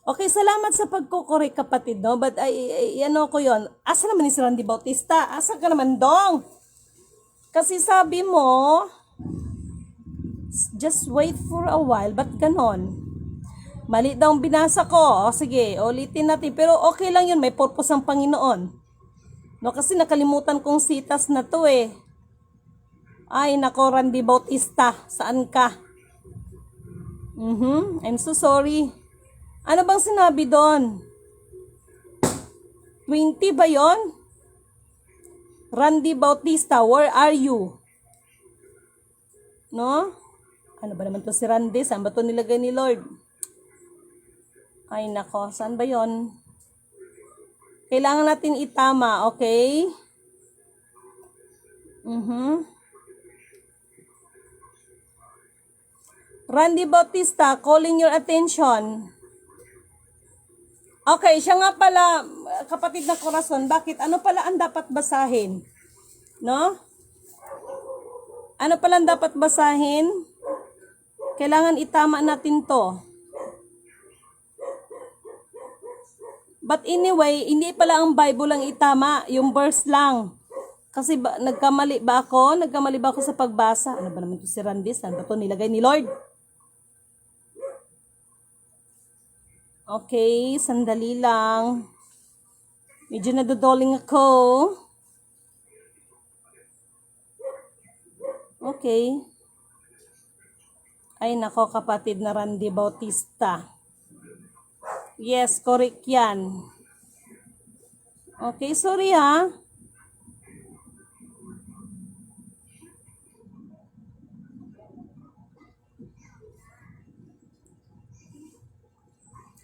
Okay, salamat sa pagkukorek kapatid, no? But ano ko yun, asa naman ni si Randy Bautista? Asa ka naman dong? Kasi sabi mo, just wait for a while, ba't ganon? Mali daw ang binasa ko. O sige, ulitin natin. Pero okay lang yun, may purpose ang Panginoon. No, kasi nakalimutan kong sitas na to eh. Ay, nako, Randy Bautista, saan ka? I'm so sorry. Ano bang sinabi doon? 20 ba yon? Randy Bautista, where are you? No? Ano ba naman to si Randy? Saan ba to nilagay ni Lord? Ay nako, saan ba yon? Kailangan natin itama, okay? Randy Bautista, calling your attention. Okay, siya nga pala, kapatid na korason, bakit? Ano pala ang dapat basahin? No? Ano pala ang dapat basahin? Kailangan itama natin to. But anyway, hindi pala ang Bible ang itama, yung verse lang. Kasi nagkamali ba ako? Nagkamali ba ako sa pagbasa? Ano ba naman ito si Randy? Saan ba ito nilagay ni Lord? Okay, sandali lang. Medyo nadodoling ako. Okay. Ay nako kapatid na Randy Bautista. Yes, correct yan. Okay, sorry ha.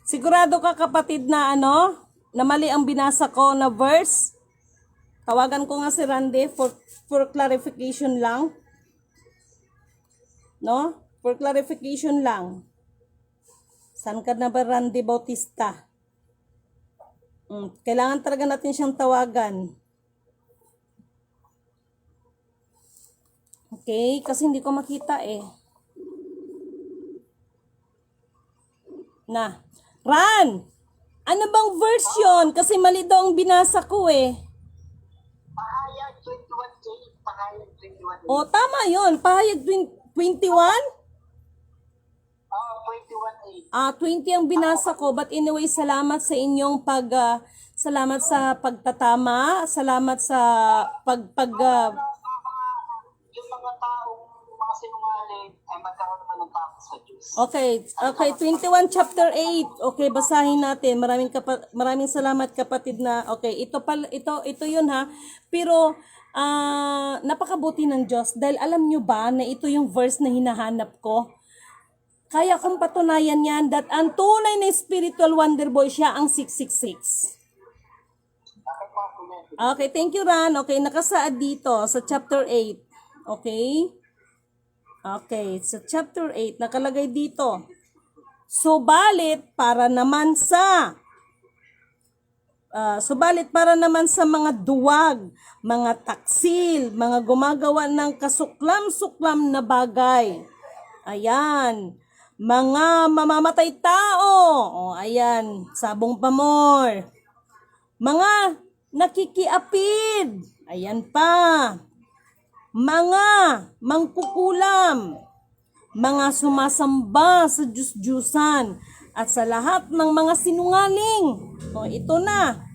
Sigurado ka kapatid na na mali ang binasa ko na verse? Tawagan ko nga si Randy for clarification lang. No? For clarification lang. Saan ka na ba, Randy Bautista? Kailangan talaga natin siyang tawagan. Okay? Kasi hindi ko makita eh. Ran! Ano bang version? Kasi mali daw ang binasa ko eh. Pahayag 21J, pahayag 21. O, tama yun. Pahayag 21? 21A. 20 ang binasa ko, but anyway, salamat sa inyong salamat sa pagtatama, salamat sa Yung mga taong mga sinungaling ay magkaroon naman ng takot sa Diyos. Okay, 21 chapter 8. Okay, basahin natin. Maraming salamat kapatid na. Okay, ito 'yun ha. Pero napakabuti ng Diyos dahil alam nyo ba na ito yung verse na hinahanap ko. Kaya kung patunayan yan that ang tunay na spiritual wonder boy siya ang 666. Okay, thank you Ran. Okay, nakasaad dito sa chapter 8. Okay? Okay, sa chapter 8 nakalagay dito. Subalit para naman sa mga duwag, mga taksil, mga gumagawa ng kasuklam-suklam na bagay. Ayan. Mga mamamatay tao. O, ayan. Sabong pamor. Mga nakikiapid. Ayan pa. Mga mangkukulam. Mga sumasamba sa Diyos-Diyusan. At sa lahat ng mga sinungaling. O, ito na.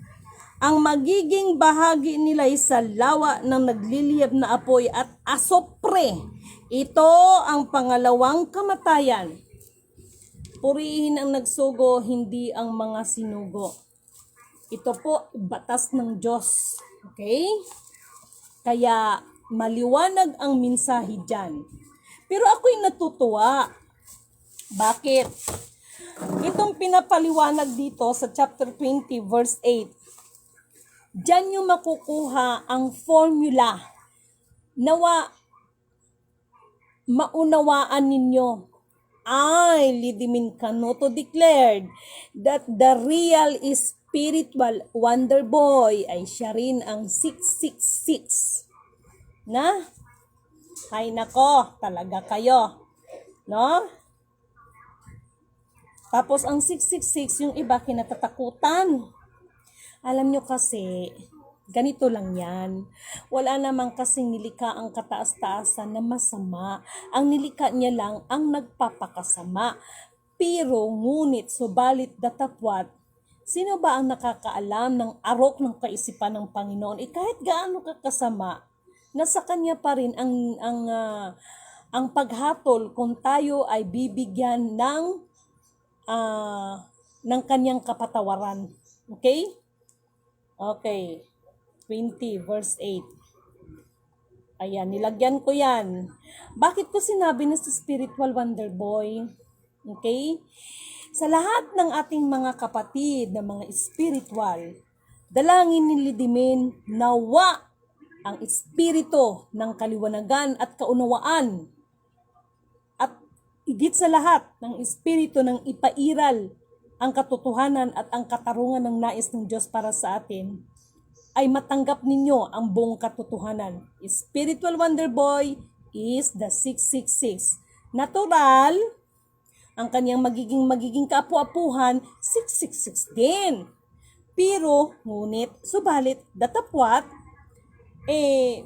Ang magiging bahagi nila ay sa lawa ng nagliliyab na apoy at asopre. Ito ang pangalawang kamatayan. Purihin ang nagsugo, hindi ang mga sinugo. Ito po, batas ng Diyos. Okay? Kaya, maliwanag ang mensahe dyan. Pero ako'y natutuwa. Bakit? Itong pinapaliwanag dito sa chapter 20, verse 8. Diyan nyo makukuha ang formula. Nawa, maunawaan ninyo I, Lidimin Canoto, declared that the real spiritual wonder boy ay siya rin ang 666. Na? Ay nako, talaga kayo. No? Tapos ang 666, yung iba kinatatakutan. Alam nyo kasi, ganito lang yan. Wala namang kasing nilika ang kataas-taasan na masama. Ang nilika niya lang ang nagpapakasama. Pero ngunit, subalit datapwat, sino ba ang nakakaalam ng arok ng kaisipan ng Panginoon? Kahit gaano kakasama, nasa kanya pa rin ang paghatol kung tayo ay bibigyan ng kanyang kapatawaran. Okay? Okay. 20 verse 8. Ayan, nilagyan ko yan. Bakit ko sinabi na si Spiritual Wonder Boy? Okay? Sa lahat ng ating mga kapatid na mga spiritual, dalangin ni Lidimin nawa ang espiritu ng kaliwanagan at kaunawaan at higit sa lahat ng espiritu ng ipairal ang katotohanan at ang katarungan ng nais ng Diyos para sa atin ay matanggap ninyo ang buong katotohanan. Spiritual Wonder Boy is the 666. Natural, ang kanyang magiging kaapu-apuhan, 666 din. Pero, ngunit, subalit, datapwat,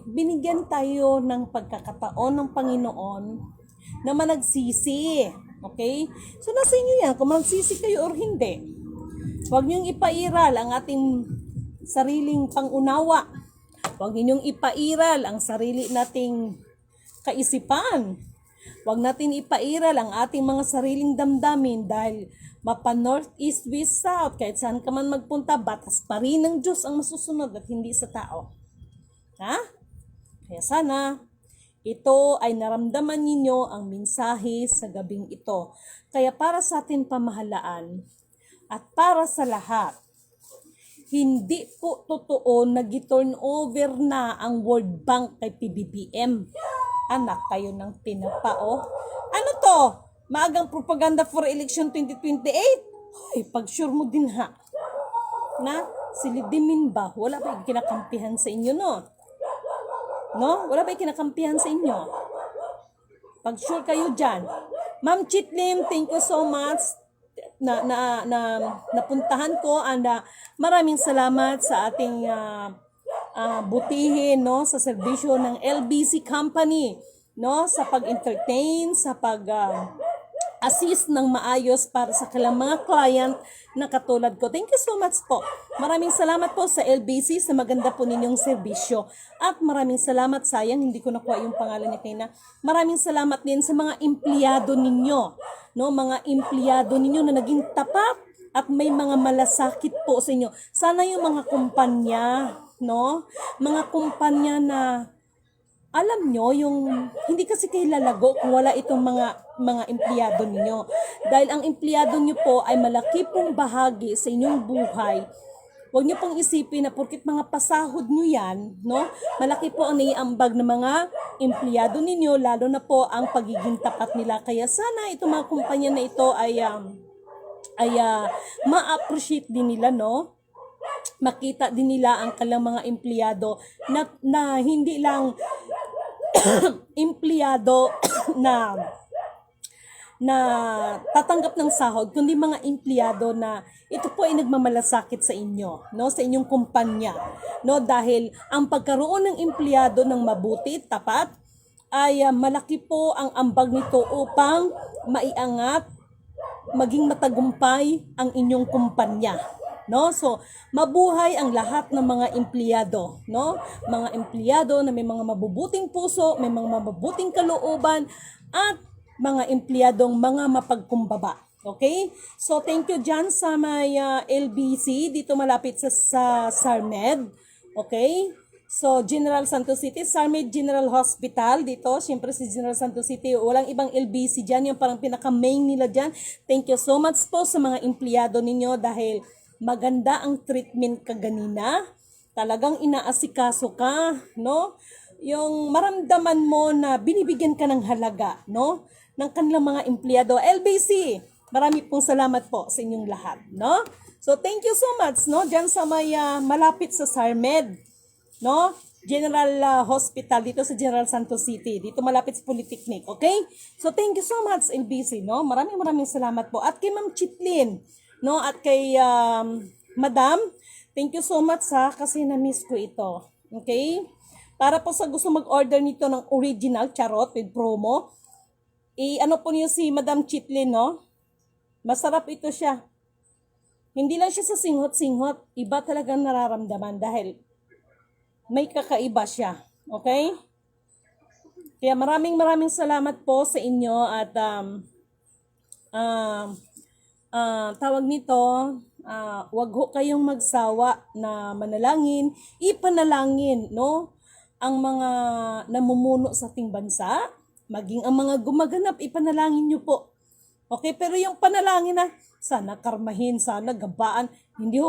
binigyan tayo ng pagkakataon ng Panginoon na managsisi. Okay? So, nasa inyo yan, kung managsisi kayo or hindi. Huwag niyong ipairal ang ating sariling pangunawa. Huwag ninyong ipairal ang sarili nating kaisipan. Huwag natin ipairal ang ating mga sariling damdamin dahil mapa north, east, west, south, kahit saan ka man magpunta, batas pa rin ng Diyos ang masusunod at hindi sa tao. Ha? Kaya sana, ito ay naramdaman ninyo ang mensahe sa gabing ito. Kaya para sa ating pamahalaan at para sa lahat, hindi po totoo na gi-turn over na ang World Bank kay PBBM. Anak kayo ng tinapa, oh. Ano to? Maagang propaganda for election 2028? Ay, pag-sure mo din ha. Na, si Lidimin ba? Wala ba yung kinakampihan sa inyo, no? No? Wala ba yung kinakampihan sa inyo? Pag-sure kayo dyan. Ma'am Chitlim, thank you so much. Napuntahan ko and maraming salamat sa ating butihin, no, sa serbisyo ng LBC Company, no, sa pag-entertain, sa pag-assist ng maayos para sa kailang mga client na katulad ko. Thank you so much po. Maraming salamat po sa LBC sa maganda po ninyong serbisyo. At maraming salamat, sayang hindi ko nakuha yung pangalan niya kaya. Maraming salamat din sa mga empleyado ninyo, no, mga empleyado ninyo na naging tapat at may mga malasakit po sa inyo. Sana yung mga kumpanya, no, mga kumpanya na alam nyo, yung hindi kasi kayo lalago kung wala itong mga empleyado ninyo. Dahil ang empleyado nyo po ay malaki pong bahagi sa inyong buhay. Huwag nyo pong isipin na porkit mga pasahod nyo yan, no? Malaki po ang naiambag ng mga empleyado ninyo, lalo na po ang pagiging tapat nila. Kaya sana itong mga kumpanya na ito ay ma-appreciate din nila, no? Makita din nila ang kanilang mga empleyado na hindi lang empleyado na tatanggap ng sahod, kundi mga empleyado na ito po ay nagmamalasakit sa inyo, no, sa inyong kumpanya, no, dahil ang pagkaroon ng empleyado ng mabuti, tapat, ay malaki po ang ambag nito upang maiangat, maging matagumpay ang inyong kumpanya. No? So, mabuhay ang lahat ng mga empleyado, no? Mga empleyado na may mga mabubuting puso, may mga mabubuting kalooban, at mga empleyadong mga mapagkumbaba. Okay? So, thank you dyan sa may LBC, dito malapit sa SARMED. Okay? So, General Santos City, SARMED General Hospital dito. Siyempre si General Santos City, walang ibang LBC dyan, yung parang pinaka-main nila dyan. Thank you so much po sa mga empleyado ninyo dahil maganda ang treatment kaganina. Talagang inaasikaso ka, no? Yung maramdaman mo na binibigyan ka ng halaga, no? ng kanilang mga empleyado. LBC, marami pong salamat po sa inyong lahat, no? So thank you so much, no? Diyan sa may malapit sa SARMED, no? General Hospital dito sa General Santos City. Dito malapit sa Polytechnic, okay? So thank you so much LBC, no? Maraming salamat po. At kay Ma'am Chitlin, no? At kay Madam, thank you so much kasi na-miss ko ito. Okay? Para po sa gusto mag-order nito ng original charot with promo, ano po niyo si Madam Chitlin, no? Masarap ito siya. Hindi lang siya sa singhot-singhot, iba talagang nararamdaman dahil may kakaiba siya. Okay? Kaya maraming salamat po sa inyo at tawag nito, wag ho kayong magsawa na manalangin, ipanalangin, no? Ang mga namumuno sa ating bansa, maging ang mga gumaganap, ipanalangin nyo po. Okay, pero yung panalangin na, sana karmahin, sana gabaan, hindi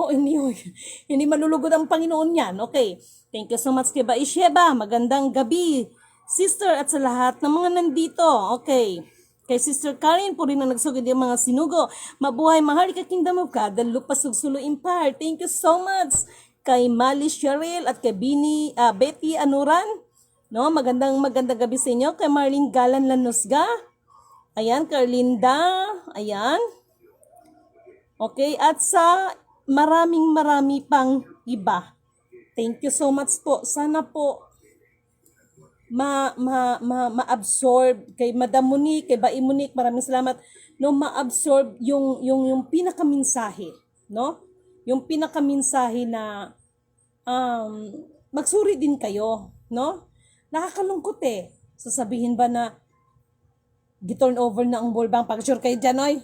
malulugod ang Panginoon yan. Okay, thank you so much kay Baisheba, magandang gabi, sister, at sa lahat ng mga nandito. Okay, kay Sister Karen po rin na nagsugod yung mga sinugo. Mabuhay, mahal ka Kingdom of God, the lupa sugsulo empire. Thank you so much kay Mali Cheryl at kay Betty Anuran. No, magandang gabi sa inyo. Kay Marlene Galan Lanusga. Ayan, Carlinda. Ayan. Okay, at sa marami pang iba. Thank you so much po. Sana po ma-absorb kay Madam Monique, kay Bai Monique, maraming salamat, no, ma-absorb yung pinakaminsahe, no? Yung pinakaminsahe na magsuri din kayo, no? Nakakalungkot eh. Sasabihin ba na gi-turn over na ang ball bang pag-sure kayo dyan, oy?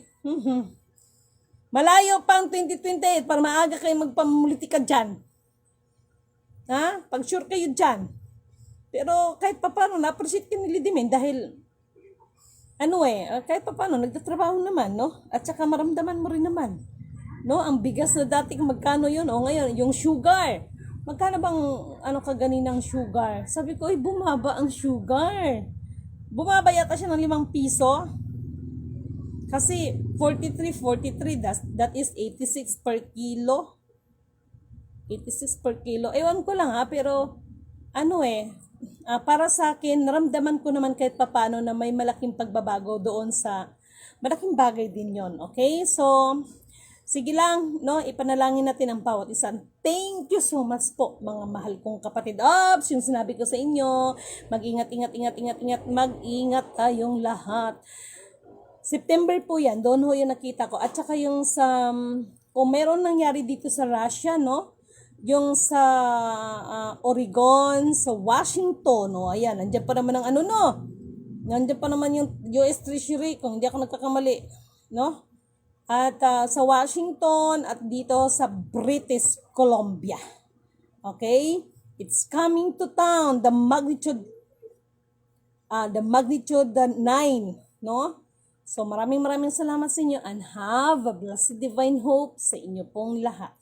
Malayo pang 2028 para maaga kayo magpamulitika dyan. Ha? Pag-sure kayo dyan. Pero kahit pa paano, na-appreciate ka ni Lidimen dahil kahit pa paano, nagtatrabaho naman, no? At saka maramdaman mo rin naman, no? Ang bigas na dati magkano yun, o ngayon, yung sugar. Magkano bang, kaganinang sugar? Sabi ko, bumaba ang sugar. Bumaba yata siya ng 5 piso. Kasi 43, that is 86 per kilo. 86 per kilo. Ewan ko lang pero para sa akin, naramdaman ko naman kahit papaano na may malaking pagbabago doon sa malaking bagay din yon. Okay? So, sige lang, no? Ipanalangin natin ang bawat isa. Thank you so much po, mga mahal kong kapatid. Ops, yung sinabi ko sa inyo, mag-ingat, mag-ingat tayong lahat. September po yan, doon ho yung nakita ko. At saka yung sa, kung meron nangyari dito sa Russia, no? Yung sa Oregon, sa Washington, no? Ayan, nandiyan pa naman ang nandiyan pa naman yung US Treasury, kung hindi ako nagkakamali, no? At sa Washington at dito sa British Columbia. Okay? It's coming to town, the magnitude 9, no? So maraming salamat sa inyo and have a blessed divine hope sa inyo pong lahat.